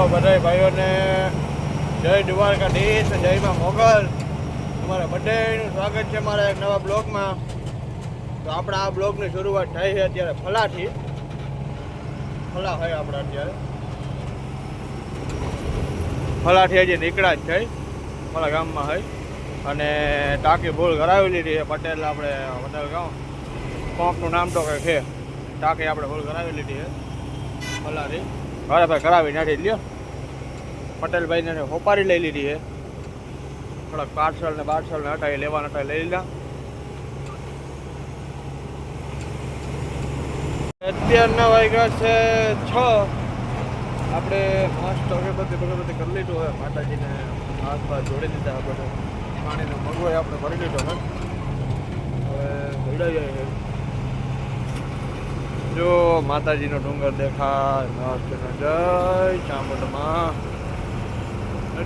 બધા ભાઈઓને જય દ્વારકાધીશ, જય માં મોગલ. તમારા બધાનું સ્વાગત છે મારા એક નવા બ્લોગમાં. તો આપણા આ બ્લોગની શરૂઆત થઈ છે અત્યારે ફલાથી. ફલા હોય આપણે અત્યારે ફલાથી હજી નીકળ્યા જ છે. ફલા ગામમાં હોય અને ટાંકી ફૂલ કરાવી લીધી છે. પટેલ આપણે પટેલ ગામ પંપનું નામ તો કંઈ છે. ટાંકી આપણે ફૂલ કરાવી લીધી છે ફલાથી. ઘરે ભાઈ કરાવી નાખી લ્યો. પટેલભાઈને હોપારી લઈ લીધી છે. થોડાક પાર્સલ ને હટાવી લેવાના હતા, લઈ લીધા. અત્યારના વાગ્યા છે 6. આપણે મસ્ત અગરબત્તી કરી લીધું હોય. માતાજીને હાથ પાથ જોડી દીધા. આપણે પાણીનો મગવો આપણે ભરી લીધો હોય. હવે ભીડાઈ જાય છે. જો માતાજીનો ડુંગર દેખાય મસ્ત. જય ચામુંડમાં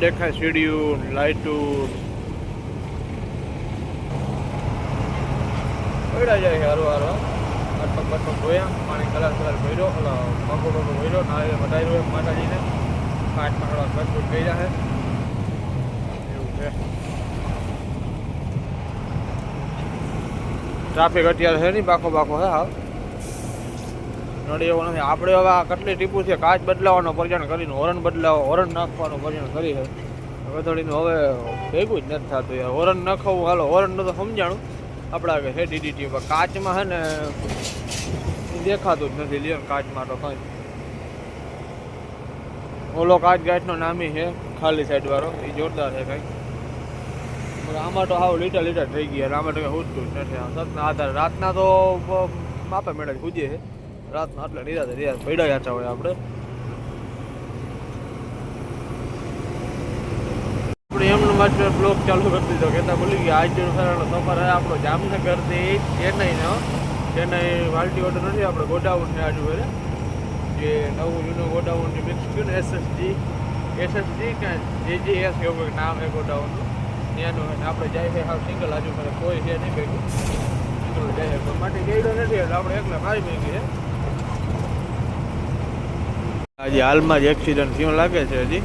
દેખાય. સીડીયું, લાઇટું ભીડાઈ જાય છે. હારું હારું પગ ધોયા, પાણી કલર ભર્યો, મગો ભર્યો, નાળિયેર વધાર્યો માતાજીને. કાચમાં થોડા કચકુટ કર્યા છે. એવું છે. ટ્રાફિક અત્યારે છે નહીં, બાકો હે. હા નડી એવો નથી. આપણે હવે આ કેટલી ટીપુ છે. કાચ બદલાવાનો પર્યટન કરીને હોરન નાખવાનો પર્યટન કરી છે. હવે થોડીનું હવે ભેગું જ નથી થતું યાર. હોરન નાખવું હાલો, હોરનનું તો સમજાણું આપણા આગળ છે ડીડીટી પર. કાચમાં છે ને દેખાતું જ નથી. લ્યો કાચમાં તો કંઈ. ઓલો કાચ ગાંઠનો નામી છે ખાલી સાઈડ વાળો, એ જોરદાર છે કંઈક. આમાં તો હાવ લીટર થઈ ગયા. આમાં તો કંઈ ઉઠતું જ નથી. સતના આધારે રાતના તો માપે મેળે પૂજે છે. રાતના એટલે નિરાતે પૈડા જાતા હોય. આપણે એમનું માત્ર બ્લોગ ચાલુ કરી દીધો. કહેતા ભૂલી ગયા આજ સારાનો સફર છે આપણો જામનગરથી ચેન્નઈનો. ચેન્નઈ વાલટી ઓર્ડર નથી, આપણે ગોડાઉનને આજુ કરે જે નવું જૂનું ગોડાઉનની મિક્સ થયું ને. એસએસજી કે જેજીએસ એવું કંઈક નામ છે ગોડાઉનનું. ત્યાંનું આપણે જાય છે હાવ સિંગલ આજુ કરે, કોઈ છે નહીં ભેગું. સિંગલ જાય છે માટે ગયેલો નથી એટલે આપણે એકલા મારી ભેગી છે. આજે હાલમાં જ એક્સિડન્ટ થયું લાગે છે. હજી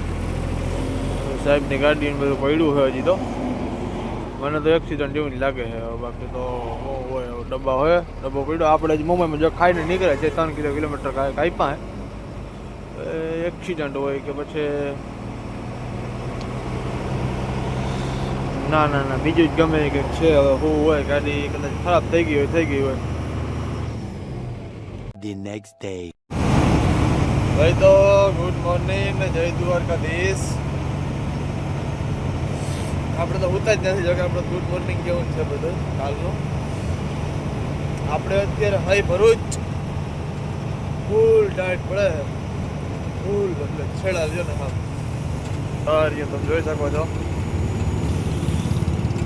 સાહેબની ગાડી બધું પડ્યું છે હજી તો. મને તો એક્સિડન્ટ જેવું જ લાગે છે. બાકી તો હોય ડબ્બા હોય, ડબ્બો પડ્યો. આપણે જ મુંબઈમાં જો ખાઈને નીકળે છે 3 કિલોમીટર કાપ્યા એક્સિડન્ટ હોય કે પછી ના બીજું જ ગમે કંઈક છે. હવે શું હોય, ગાડી કદાચ ખરાબ થઈ ગઈ હોય. The next day. ભાઈ તો ગુડ મોર્નિંગ ને જય દ્વારકાધીશ. આપણે તો હોતા જ નથી. જો કે આપણે ગુડ મોર્નિંગ કેવું છે બધું કાલનું. આપણે અત્યારે હાઈ ભરૂચ ફૂલ ટાઈટ પડે. ફૂલ એટલે છેડા લ્યો ને. હા તમે જોઈ શકો છો.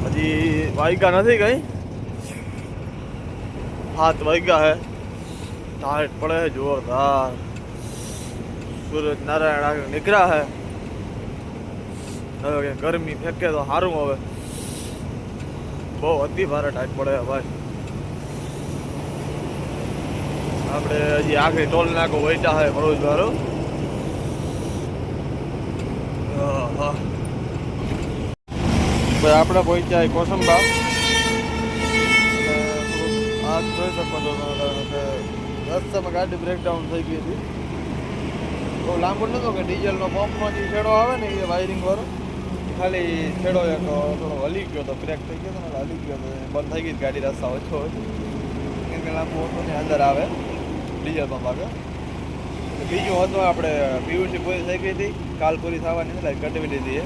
હજી વાગ્યા નથી કઈ, 7 વાગ્યા હે. ટાઈટ પડે જોરદાર. સૂરજ નારાયણ આગળ નીકળ્યા હે. હવે ગરમી ફેંકે તો સારું. હવે બહુ અતિ ભારે ટાઈટ પડે ભાઈ. આપણે હજી આખરી ટોલ નાકો વૈટા હે ભરૂચ વાળો. ભાઈ આપણે પહોંચ્યા કોસંબા. આ જોઈ શકો છો રસ્તામાં ગાડી બ્રેકડાઉન થઈ ગઈ હતી. બહુ લાંબો નતો કે ડીઝલનો પંપમાંથી છેડો આવે ને એ વાયરિંગ વાળો, ખાલી છેડો એક થોડો હલી ગયો તો બ્રેક થઈ ગયો તો હલી ગયો તો બંધ થઈ ગઈ ગાડી. રસ્તા ઓછો હોય કેમ કે લાંબુ હતું ને અંદર આવે ડીઝલ પંપ આગળ. બીજું હતું આપણે પીયુસી પૂરી થઈ ગઈ હતી, કાલ પૂરી થવાની એટલે કટવી લીધી છે.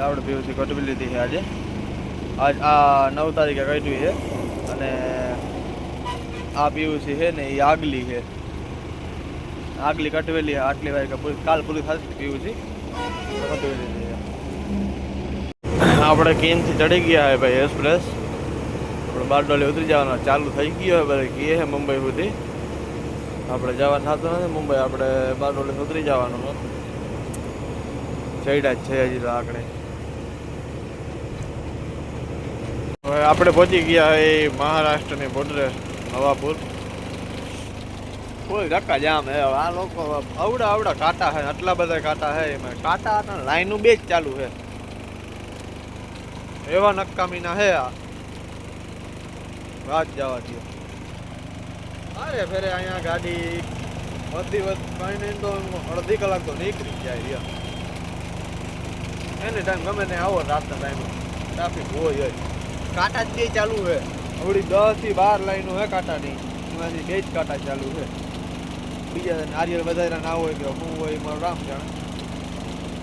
આપણે પીયુસી કટવી લીધી છે આજે. આ 9 તારીખે કટવી છે. અને આ પીયુસી છે ને એ આગલી છે. આગલી કટવેલી છે. આટલી વાર કાલ પૂરી થશે પીયુસી કટવેલી છે. આપણે કેનથી ચડી ગયા હે ભાઈ એક્સપ્રેસ. આપણે બારડોલી ઉતરી જવાનું ચાલુ થઈ ગયો હોય. બધા કીએ છે મુંબઈ સુધી. આપણે જવા થતું નથી મુંબઈ. આપણે બારડોલી ઉતરી જવાનું ચડ્યા જ છે હજી તો આગળ. હવે આપણે પહોંચી ગયા એ મહારાષ્ટ્રની બોર્ડરે. નવાપુર કોઈ ધક્કા જામ હે આ લોકો આવડા કાંટા હે આટલા બધા કાંટા હે એમાં કાંટા લાઈનું બે જ ચાલુ હે એવા નક્કામીના હે આ વાત જવા દો અરે ફેરે અહીંયા ગાડી વધતી કઈ નહીં તો અડધી કલાક તો નીકળી જાય એની ટાઈમ ગમે ને આવો રાતના ટાઈમે ટ્રાફિક હોય કાંટા જ બે ચાલુ હે આવડી 10 થી 12 લાઈનો હે કાંટાની એમાંથી બે જ કાંટા ચાલુ છે બીજા નારિયેળ વધારે ના હોય કે શું હોય મારું રામ જાણે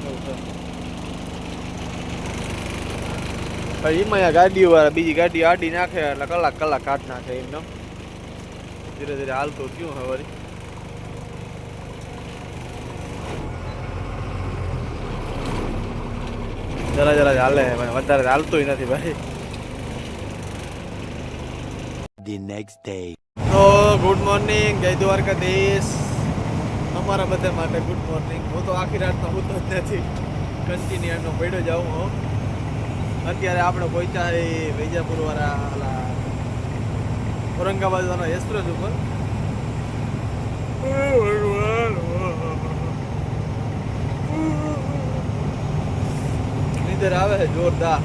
એવું છે એમાં ગાડીઓ વાળા બીજી ગાડી આડી નાખે એટલે કલાક કાઢ નાખે એમને ધીરે ધીરે હાલતું થયું હવે વળી જરા હાલે વધારે હાલતું નથી ભાઈ The next day. તો ગુડ મોર્નિંગ જય દ્વારકાધીશ અમારા બધા માટે ગુડ મોર્નિંગ હું તો આખી રાતનો હોતો જ નથી કન્ટિન્યુ એનો પડ્યો જાઉં હું અત્યારે આપણે પહોંચ્યા વિજાપુર વાળા ઔરંગાબાદ વાળા એક્સપ્રેસ ઉપર નીંદર આવે છે જોરદાર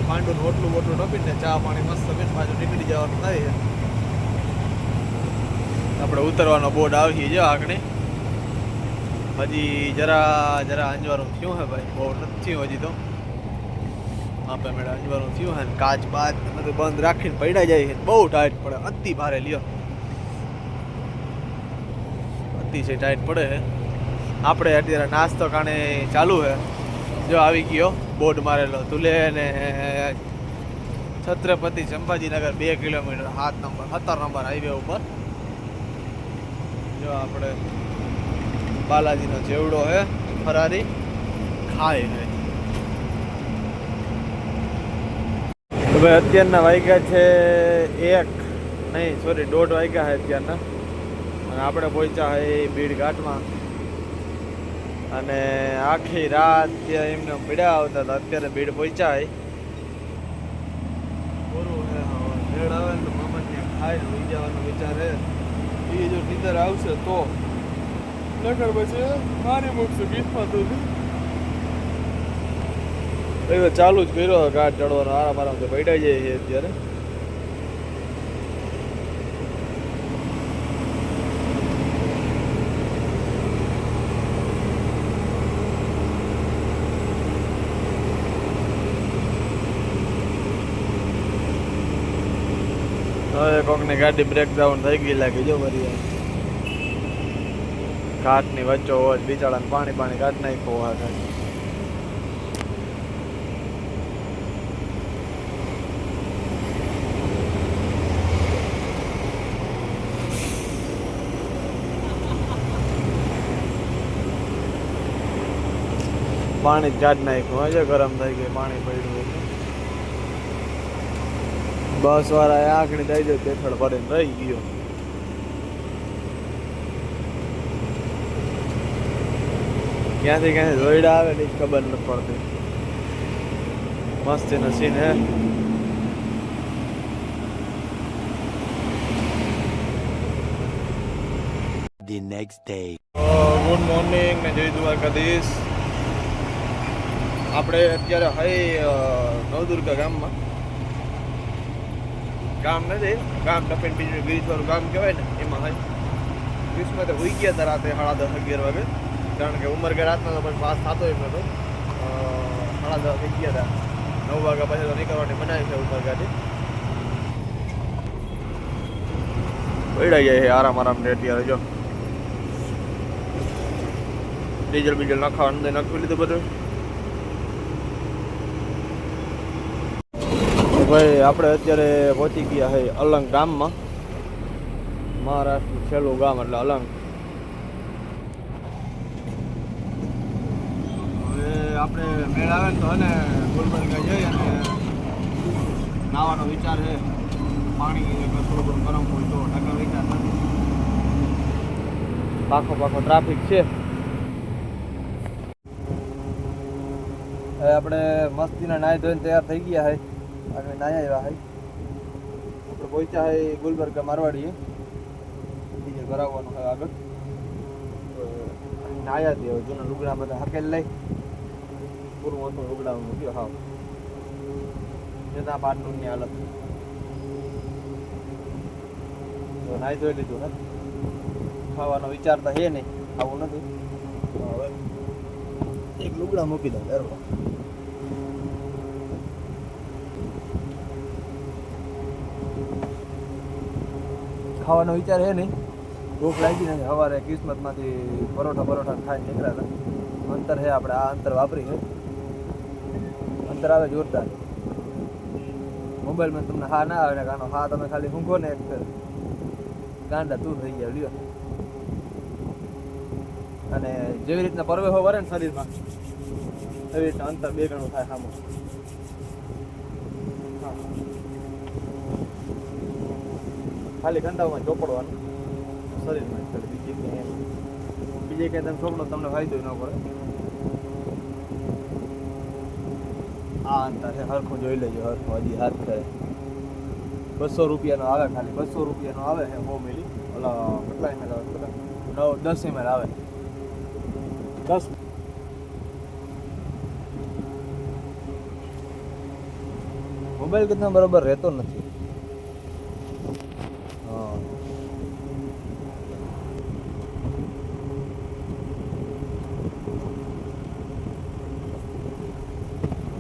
પાંડું ઓટલું ટપીને ચા પાણી મસ્ત પીને પાછું નીકળી જવાનું થાય છે આપણે ઉતરવાનો બોર્ડ આવી જો આગળ હજી જરા અંજવાનું થયું હે ભાઈ બહુ નથી થયું હજી તો આપે મેળા અંજવાનું થયું હે કાચ બાચ બધું બંધ રાખીને પડ્યા જાય છે બહુ ટાઈટ પડે અતિ ભારે લ્યો અતિશય ટાઈટ પડે છે આપણે અત્યારે નાસ્તો કાણે ચાલુ છે જો આવી ગયો બોર્ડ મારેલો તુલે ને છત્રપતિ સંભાજીનગર 2 કિલોમીટર 17 નંબર હાઈવે ઉપર જો આપણે બાલાજીનો જેવડો હે ફરારી ખાય હે હવે અત્યારના વાગ્યા છે 1:30 વાગ્યા છે અત્યારના અને આપણે પહોંચ્યા હે બીડ ઘાટમાં અને આખી રાત ત્યાં એમને પીડા આવતા હતા અત્યારે બીડ પહોંચ્યા હે પૂરું હે ભેડ આવે ને તો મામા ત્યાં ખાઈને લઈ જવાનો વિચાર હે એ જો નીંદર આવશે તો નકર પછી મારી મૂકશે ગીતમાં તો હવે ચાલુ જ કર્યો ઘાટ ચડવાનો આરામથી પૈડાઈ જાય છે અત્યારે હવે કોકની ગાડી બ્રેકડાઉન થઈ ગઈ લાગી જો વરી ઘાટની વચ્ચો હોય બિચારાને પાણી કાઢ નાખ્યો આ ઘાટ પાણી જ કાઢ નાખ્યું હજે ગરમ થઈ ગયું પાણી પડ્યું બસ વાળા આંખની દઈ દે પેથળ ભરીને રહી ગયો ક્યાંથી જોઈડા આવે ને ખબર નથી પડતી મસ્તી નો સીન હે The next day. Good morning ને જય દ્વારકાધીશ આપણે અત્યારે હઈ નવદુર્ગા ગામમાં ગામ નથી ગામ ટપીને બીજું ગીરીશવાળું ગામ કહેવાય ને એમાં હોય ગીરીશમાં તો હોઈ ગયા હતા રાતે 10:30-11 વાગે કારણ કે ઉમરગા રાતનો તો પણ પાસ થતો એમ નતો 10:30 થઈ ગયા હતા 9 વાગ્યા પછી તો નીકળવાની બનાવી છે ઉમરગાથી પૈડા જાય છે આરામ ને અત્યારે જો ડીઝલ બીજલ નાખવાનું નાખી લીધું બધું ભાઈ આપણે અત્યારે પહોંચી ગયા છે અલંગ ગામમાં મહારાષ્ટ્રનું છેલ્લું ગામ એટલે અલંગ હવે આપણે મેળ આવે ને તો અને ગુલબર્ગા જઈ અને નાવાનો વિચાર છે પાણી થોડું ગરમ હોય તો નકર વિચાર નથી પાખો ટ્રાફિક છે હવે આપણે મસ્તીના નાહી ધોઈને તૈયાર થઈ ગયા છે આગળ નાહી આવ્યા આપણે પહોંચ્યા છે ગુલબર્ગા મારવાડીએ, ડીઝલ ભરાવવાનું છે આગળ. નાયા દે જૂના લુગડા બધા હકેલ લઈ પૂરું હતું લુગડા મૂક્યો હાવ જતા પાટણની હાલત. નાઈ ધોઈ લીધું ને, ખાવાનો વિચાર તો હે નહીં, આવું નથી. હવે એક લુગડા મૂકી દઉં ડરવા. ખાવાનો વિચાર હે નહીં, ભૂખ લાગી નથી. સવારે કિસ્મતમાંથી પરોઠા ખાઈને નીકળ્યા હતા. અંતર છે આપણે આ અંતર વાપરી છે, અંતર આવે જોરદાર. મોબાઈલમાં તમને હા ના આવે ને કાનો હા તમે ખાલી ઊંઘો ને એક ગાંડા દૂર થઈ ગયા લ્યો. અને જેવી રીતના પરવેહો વરે ને શરીરમાં એવી રીતના અંતર બે ગણું થાય સામું. ખાલી ગંડામાં ચોપડવાનું શરીરમાં બીજે ક્યાંય તમે ચોપડો તમને ફાયદો ન પડે. આ અંતર છે હરખું જોઈ લેજો, હરખું હજી હાથ કરે. 200 રૂપિયાનો આવે, ખાલી 200 રૂપિયાનો આવે છે 100 મિલી. ઓલા કેટલા ml આવે? 10 ml આવે. 10 મોબાઈલ કિતના બરાબર રહેતો નથી. હા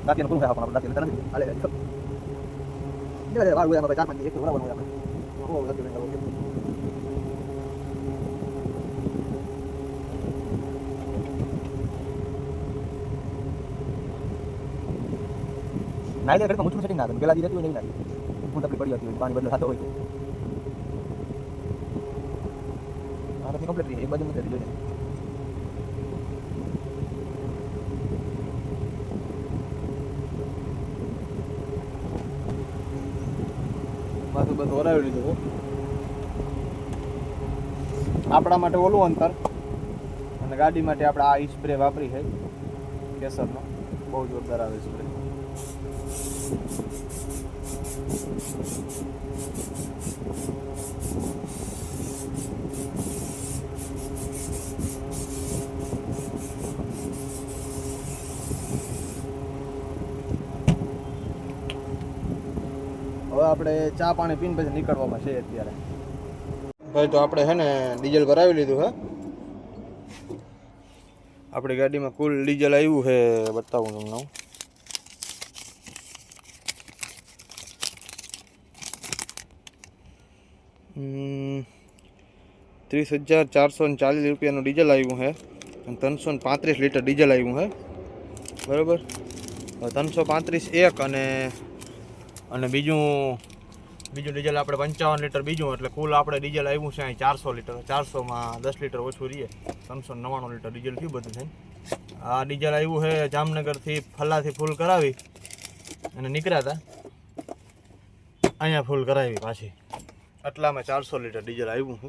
Latihan pun apa latihan kan ale dia baru yang baca mandi itu berapa orang oh latihan kalau gitu naik dia muncul setting nada bela diri itu ini pun tak padi hati pani berdua satu itu ada ni komplit ni एक बाजू में दे दो બધું ઓરાવી લીધું. આપણા માટે ઓલું અંતર અને ગાડી માટે આપણે આ સ્પ્રે વાપરી છે કેસરનો, બહુ જોરદાર આવે સ્પ્રે. હવે આપણે ચા પાણી પીને પછી નીકળવામાં છે અત્યારે. ભાઈ તો આપણે છે ને ડીઝલ ભરાવી લીધું હે. આપણી ગાડીમાં કુલ ડીઝલ આવ્યું છે, બતાવું તમને. 30,440 રૂપિયાનું ડીઝલ આવ્યું છે અને 335 લીટર ડીઝલ આવ્યું છે. બરાબર, 335 એક અને બીજું ડીઝલ આપણે 55 લીટર બીજું, એટલે કુલ આપણે ડીઝલ આવ્યું છે અહીં 400 લીટર. 400માં 10 લીટર ઓછું રહીએ, 399 લીટર ડીઝલ થયું બધું થઈને. આ ડીઝલ આવ્યું છે જામનગરથી ફલ્લાથી ફૂલ કરાવી અને નીકળ્યા હતા, અહીંયા ફૂલ કરાવી પાછી. આટલામાં 400 લીટર ડીઝલ આવ્યું છે.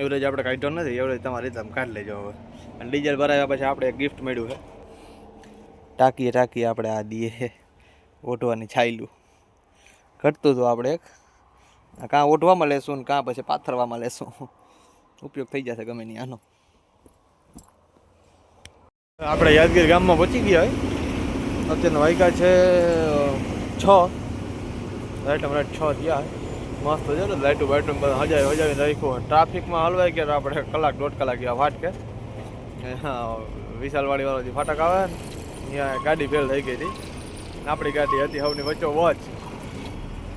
એવરેજ આપણે કાઢ્યો નથી, એવરેજ તમારી રીતે કાઢી લેજો હવે. અને ડીઝલ ભરાવ્યા પછી આપણે એક ગિફ્ટ મળ્યું છે, ટાંકી આપણે આ દઈએ ઓઢવાની છાયલું ઘટતું હતું આપણે એક. કાં ઓઢવામાં લેશું ને કાં પછી પાથરવામાં લેશું, ઉપયોગ થઈ જશે ગમે નહીં આનો. આપણે યાદગીર ગામમાં પહોંચી ગયા હોય. અત્યારના વાગ્યા છે 6, રાઈટ 6 થયા. મસ્ત છે ને, લાઇટું બાઇટું બધા હજાવી રાખ્યું. ટ્રાફિકમાં હલવાઈ ગયા આપણે 1-1.5 કલાક ગયા ફાટકે. વિશાલવાડી વાળો જે ફાટક આવે ને ત્યાં ગાડી ફેલ થઈ ગઈ હતી. આપણી ગાડી હતી સૌની વચ્ચો વચ,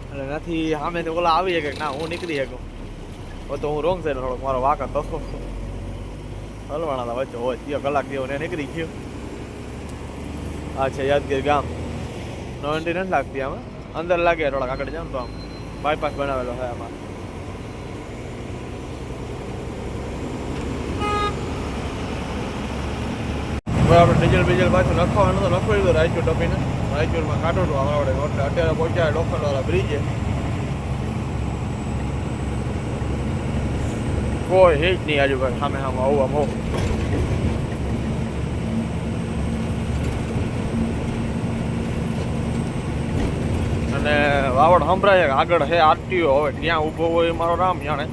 એટલે નથી સામેથી ઓલા આવી શકે ના હું નીકળી શકું, તો હું રોંગ સાઈડ થોડોક મારો વાંક હતો, હલવાણા હતા વચ્ચો વચ. 2 કલાક જેવો ને નીકળી ગયો. આ છે યાદગીર ગામ. 90 નથી લાગતી આમાં, અંદર લાગે થોડાક આગળ જાવ તો આમ બાયપાસ બનાવેલો છે આમાં. આપણે ડીઝલ બીજલ પાછું લખવાનું તો લખવી લીધું રાયચૂર ટપીને. રાયચૂરમાં કાઢો તો આવડે એટલે અત્યારે પહોંચ્યા લોખંડવાળા બ્રિજે. કોઈ હિટ નહીં આજુબાજુ, સામે આવું આમ હો. અને વાવડ સંભળાય કે આગળ છે આરટીઓ. હવે ક્યાં ઊભો હોય મારો રામ જાણે.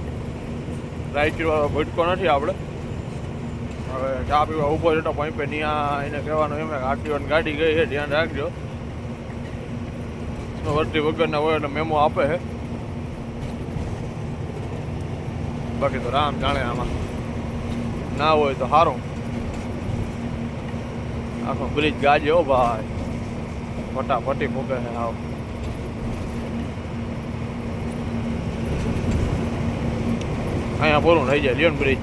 રાઈટ વાળો ભટકો નથી આપણે. હવે ચા પીવા ઊભો છે તો પંપે ત્યાં એને કહેવાનું એમ કે આરટીઓની ગાડી ગઈ છે ધ્યાન રાખજો. વર્તી વગરના હોય એટલે મેમો આપે છે. બાકી તો રામ જાણે આમાં ના હોય તો સારું. આખો બ્રિજ ગાજે હો ભાઈ, ફટાફટી મૂકે છે આવ. અહીંયા પૂરું થઈ જાય લિયોન બ્રિજ.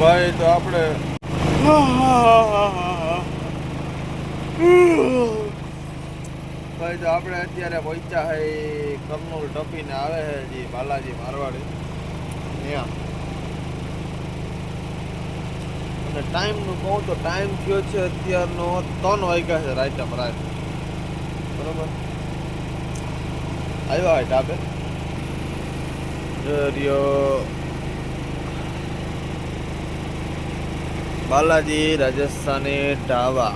ભાઈ તો આપણે અત્યારે પહોંચ્યા છે કરનૂલ ટપીને આવે છે જી બાલાજી મારવાડી ત્યાં. અને ટાઈમનું કહું તો ટાઈમ થયો છે અત્યારનો 3 વાગ્યા છે રાઈટમાં રાઈટ. બરોબર આવ્યા હોય ઢાબે બાલાજી રાજસ્થાની ઢાબા.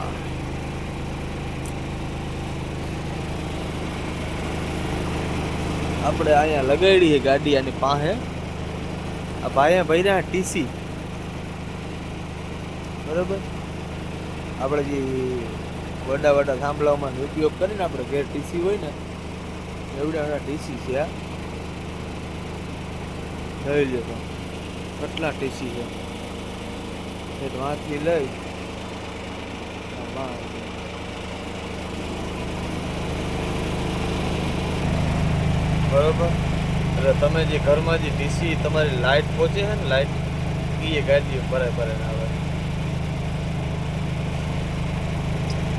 આપણે અહીંયા લગાડી છે ગાડી આની પાસે. આ ભાઈએ ભર્યા ટીસી. બરાબર આપણે જે વડા વડા થાંભલાઓમાં ઉપયોગ કરીને આપણે ઘેર ટીસી હોય ને એવડા ટીસી છે. આ લઈ લો તો કેટલા ટીસી છે. વાંચી લઈ બરોબર. એટલે તમે જે ઘરમાં જે ડીસી તમારી લાઇટ પહોંચે છે ને લાઇટ એ ગાડીઓ બરાબર આવે.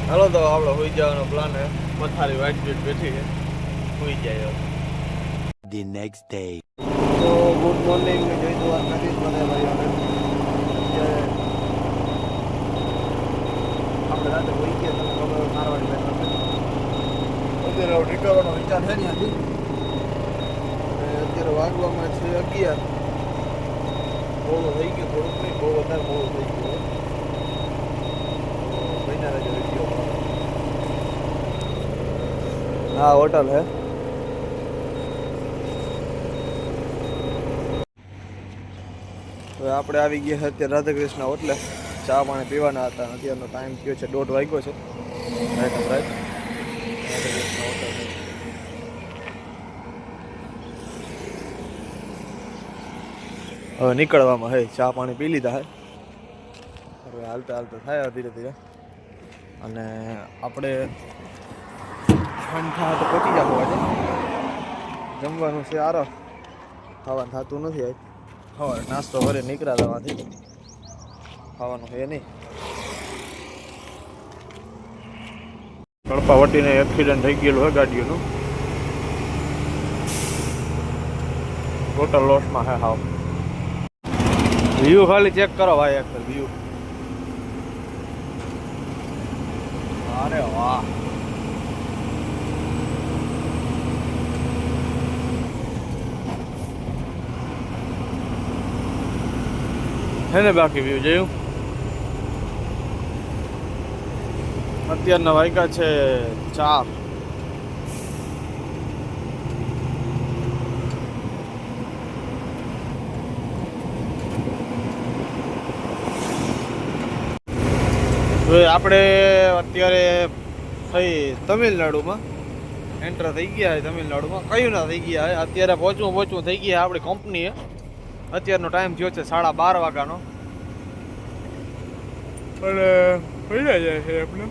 હાલો તો આપણે હોઈ જવાનો પ્લાન છે. પથારી વાઈટ બેટ બેઠી છે, હોઈ જાય. The next day. તો ગુડ મોર્નિંગ, જય દ્વારકાધીશ બધા ભાઈઓને. આપણે રાતે હોઈ ગયા તમે ખબર મારવાડી બેઠા અત્યારે નીકળવાનો વિચાર છે ત્યાંથી. અત્યારે વાગવામાં છે 11. બહુ થઈ ગયું થોડુંક નહીં, બહુ વધારે બહુ થઈ ગયું. મહિના રહેજો વિડીયો. હા હોટલ હે. હવે આપણે આવી ગયા અત્યારે રાધાકૃષ્ણ હોટલે. ચા પાણી પીવાના હતા. અત્યારનો ટાઈમ થયો છે 1:30 વાગ્યો છે રાઈટ રાઈટ. રાધાકૃષ્ણ હોટલ હવે નીકળવામાં હે. ચા પાણી પી લીધા હે. હવે હાલતા હાલતા થાય ધીરે ધીરે. અને આપણે ઠંડા તો પહોંચી જવું આજે. જમવાનું છે આરો, ખાવાનું થતું નથી આજ. હવે નાસ્તો ઘરે નીકળ્યા ત્યાંથી, ખાવાનું છે નહીં. કળપાવટીને એક્સિડન્ટ થઈ ગયેલું હોય ગાડીઓનું. ટોટલ લોસમાં હે હાવ. વ્યૂ ખાલી ચેક કરો ભાઈ એક વ્યૂ. અરે વાહ. હે ને બાકી વ્યૂ જોયું. અત્યારના વાગ્યા છે 4. આપણે અત્યારે થઈ તમિલનાડુમાં એન્ટર થઈ ગયા છે. તમિલનાડુમાં કયું ના થઈ ગયા છે. અત્યારે પહોંચવું થઈ ગયા આપણી કંપનીએ. અત્યારનો ટાઈમ થયો છે 12:30 વાગ્યાનો. અને પૈડા જાય છે આપણે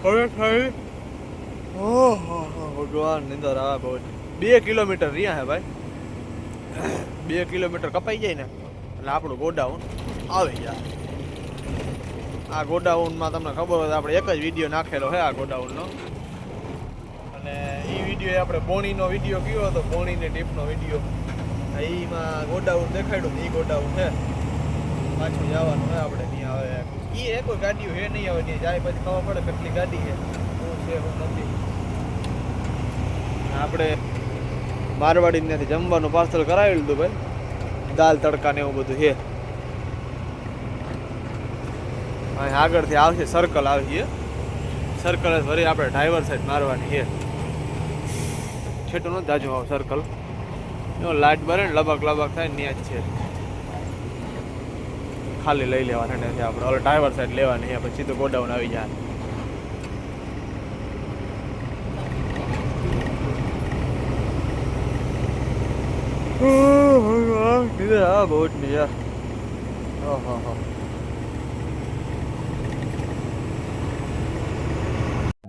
હવે ખાઈ. ઓહો ભગવાન નિંદર આવે બહુ. 2 કિલોમીટર રહ્યા હે ભાઈ. 2 કિલોમીટર કપાઈ જાય ને એટલે આપણું ગોડાઉન આવી જાય. આ ગોડાઉનમાં તમને ખબર હોય આપણે એક જ વિડીયો નાખેલો છે આ ગોડાઉનનો. અને એ વિડીયો આપણે બોણીનો વિડીયો કયો હતો, બોણીની ટીપનો વિડીયો. એમાં ગોડાઉન દેખાડ્યું. એ ગોડાઉન છે. પાછું જવાનું છે આપણે ત્યાં. હવે એ કોઈ ગાડીઓ છે નહીં, આવે ત્યાં જાય પછી ખબર પડે કેટલી ગાડી છે, શું છે શું નથી. આપણે મારવાડી ત્યાંથી જમવાનું પાર્સલ કરાવી લીધું ભાઈ. દાલ તડકા ને એવું બધું છે. અહીં આગળથી આવશે સર્કલ, આવીએ સર્કલ ફરી આપણે ડ્રાઈવર સાઈડ મારવાની છે. છેટું નથી જાજુ આવો સર્કલ, એનો લાઇટ બરે ને લબક લબક થાય ને ત્યાં જ છે. ખાલી લઈ લેવાના છે આપણે, હવે ડ્રાઈવર સાઈડ લેવાની છે, પછી તો ગોડાઉન આવી જાય. હા બહુ જ યાર.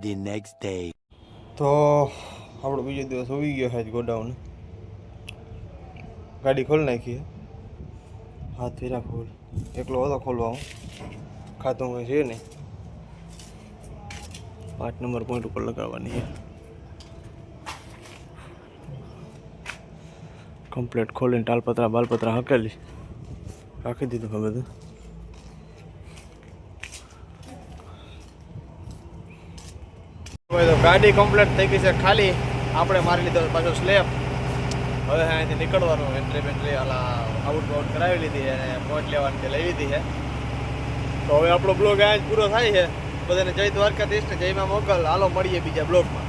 The next day. તો આપણો બીજો દિવસ ઉગી ગયો છે ગોડાઉન. ગાડી ખોલી નાખી, હાથ ફેરા ખોલ એકલો હતો ખોલવા, હું ખાતું હોય છે નહીં. 5 નંબર પોઈન્ટ ઉપર લગાવવાની છે. કમ્પ્લેટ ખોલીને ટાલપત્રા બાલપત્રા હકેલી રાખી દીધું હવે બધું. તો ગાડી કમ્પ્લેટ થઈ ગઈ છે, ખાલી આપણે મારી લીધો પાછો સ્લેબ. હવે અહીંયાથી નીકળવાનું, એન્ટ્રી બેન્ટ્રી આઉટ બાઉટ કરાવી લીધી અને પહોંચ લેવાની તે લઈ લીધી છે. તો હવે આપણો બ્લોગ અહીંયા જ પૂરો થાય છે. બધાને જય દ્વારકાધીશ ને જય માં મોગલ. હાલો મળીએ બીજા બ્લોગમાં.